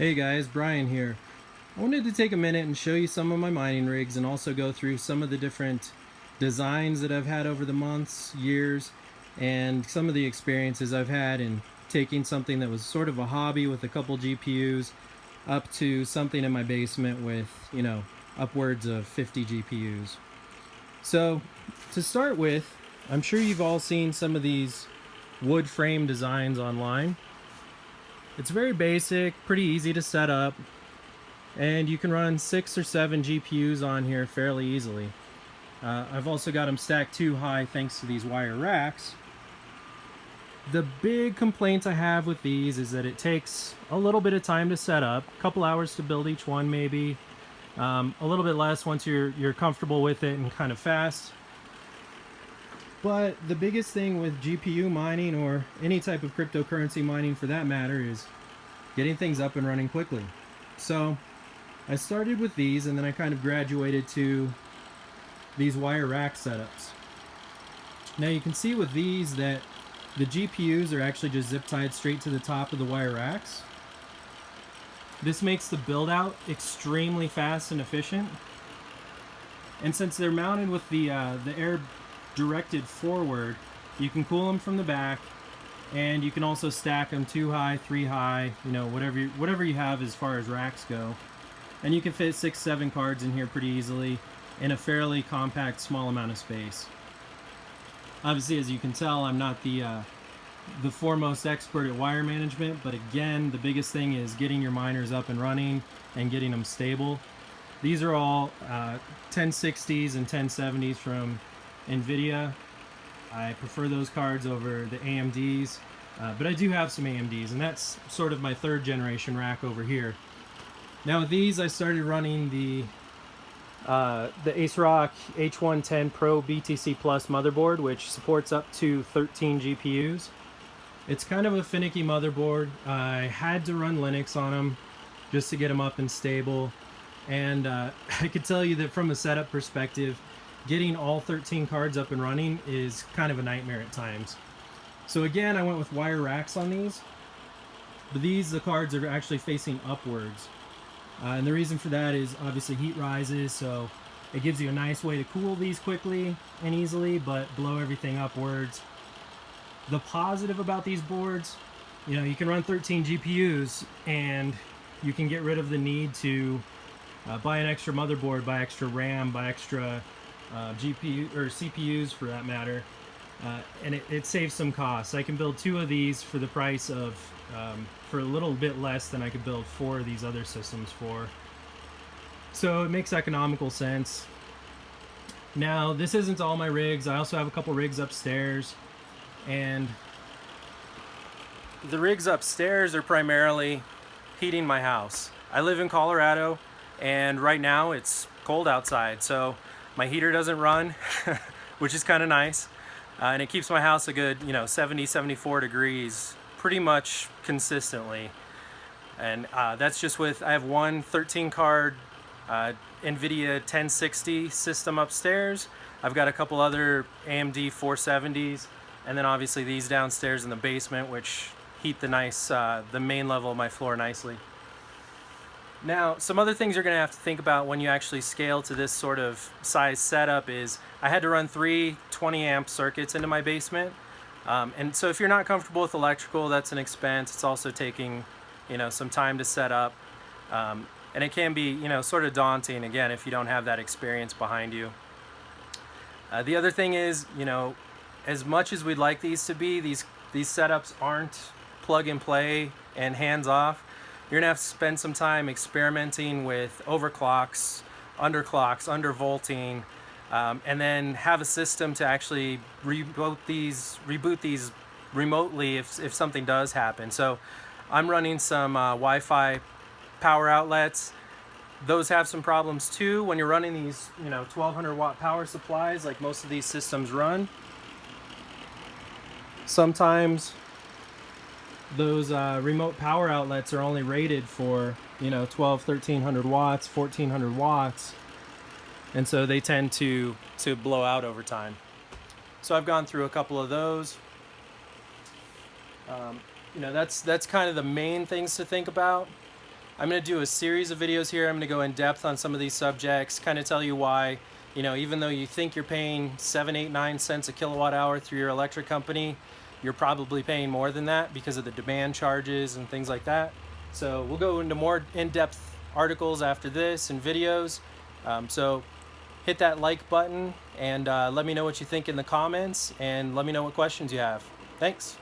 Hey guys, Brian here. I wanted to take a minute and show you some of my mining rigs and also go through some of the different designs that I've had over the months, years, and some of the experiences I've had in taking something that was sort of a hobby with a couple GPUs up to something in my basement with, upwards of 50 GPUs. So, to start with, I'm sure you've all seen some of these wood frame designs online. It's very basic, pretty easy to set up, and you can run 6 or 7 GPUs on here fairly easily. I've also got them stacked too high thanks to these wire racks. The big complaint I have with these is that it takes a little bit of time to set up, a couple hours to build each one maybe, a little bit less once you're comfortable with it and kind of fast. But the biggest thing with GPU mining, or any type of cryptocurrency mining for that matter, is getting things up and running quickly. So I started with these, and then I kind of graduated to these wire rack setups. Now you can see with these that the GPUs are actually just zip tied straight to the top of the wire racks. This makes the build out extremely fast and efficient. And since they're mounted with the air directed forward, you can cool them from the back, and you can also stack them 2 high, 3 high, whatever you have as far as racks go. And you can fit 6, 7 cards in here pretty easily in a fairly compact, small amount of space. Obviously, as you can tell, I'm not the foremost expert at wire management, but again, the biggest thing is getting your miners up and running and getting them stable. These are all 1060s and 1070s from Nvidia. I prefer those cards over the AMDs, but I do have some AMDs, and that's sort of my 3rd generation rack over here. Now with these, I started running the ASRock H110 Pro BTC Plus motherboard, which supports up to 13 GPUs. It's kind of a finicky motherboard. I had to run Linux on them just to get them up and stable, and I could tell you that from a setup perspective, getting all 13 cards up and running is kind of a nightmare at times. So again, I went with wire racks on these, but the cards are actually facing upwards. And the reason for that is obviously heat rises, so it gives you a nice way to cool these quickly and easily, but blow everything upwards. The positive about these boards, you can run 13 GPUs, and you can get rid of the need to buy an extra motherboard, buy extra RAM, buy extra GPU or CPUs for that matter, and it saves some costs. I can build 2 of these for the price of for a little bit less than I could build 4 of these other systems for. So it makes economical sense. Now this isn't all my rigs. I also have a couple rigs upstairs, and the rigs upstairs are primarily heating my house. I live in Colorado, and right now it's cold outside, so my heater doesn't run, which is kind of nice, and it keeps my house a good 70, 74 degrees pretty much consistently. And that's just with, I have one 13 card Nvidia 1060 system upstairs. I've got a couple other AMD 470s, and then obviously these downstairs in the basement, which heat the main level of my floor nicely. Now, some other things you're going to have to think about when you actually scale to this sort of size setup is I had to run 3 20 amp circuits into my basement. And so if you're not comfortable with electrical, that's an expense. It's also taking, some time to set up. And it can be, sort of daunting, again, if you don't have that experience behind you. The other thing is, as much as we'd like these to be, these setups aren't plug and play and hands off. You're gonna have to spend some time experimenting with overclocks, underclocks, undervolting, and then have a system to actually reboot these remotely if something does happen. So I'm running some Wi-Fi power outlets. Those have some problems too when you're running these 1200 watt power supplies like most of these systems run. Sometimes those remote power outlets are only rated for 1300 watts, 1400 watts, and so they tend to blow out over time. So I've gone through a couple of those. That's kind of the main things to think about. I'm going to do a series of videos here. I'm going to go in depth on some of these subjects, kind of tell you why, even though you think you're paying 7, 8, 9 cents a kilowatt hour through your electric company, you're probably paying more than that because of the demand charges and things like that. So we'll go into more in-depth articles after this and videos. So hit that like button and let me know what you think in the comments, and let me know what questions you have. Thanks.